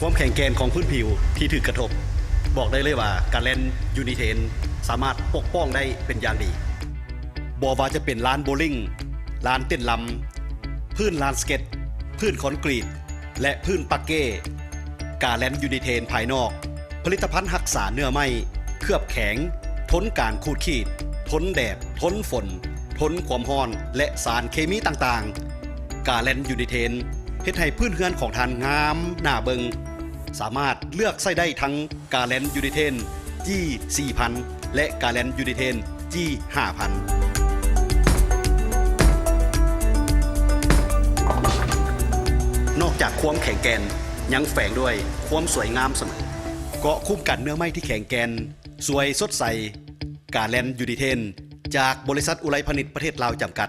ความแข็งแกร่งของพื้นผิวที่ถูกกระทบบอกได้เลยว่าการเล่นยูนิเทนสามารถปกป้องได้เป็นอย่างดีบ่ว่าจะเป็นลานโบลิ่งลานเต้นลำพื้นลานสเก็ตพื้นคอนกรีตและพื้นปักเก้การเล่นยูนิเทนภายนอกผลิตภัณฑ์รักษาเนื้อไหม้เคลือบแข็งทนการขูดขีดทนแดดทนฝนทนความร้อนและสารเคมีต่างๆการเล่นยูนิเทนเฮ็ดให้พื้นเฮือนของท่านงามน่าเบิงสามารถเลือกใช้ได้ทั้งกาแลนยูนิเทน G4000 และกาแลนยูนิเทน G5000 นอกจากความแข็งแกร่งยังแฝงด้วยความสวยงามเสมอเกาะคุ้มกันเนื้อไม้ที่แข็งแกร่งสวยสดใสกาแลนยูนิเทนจากบริษัทอุไรพนิชประเทศลาวจำกัด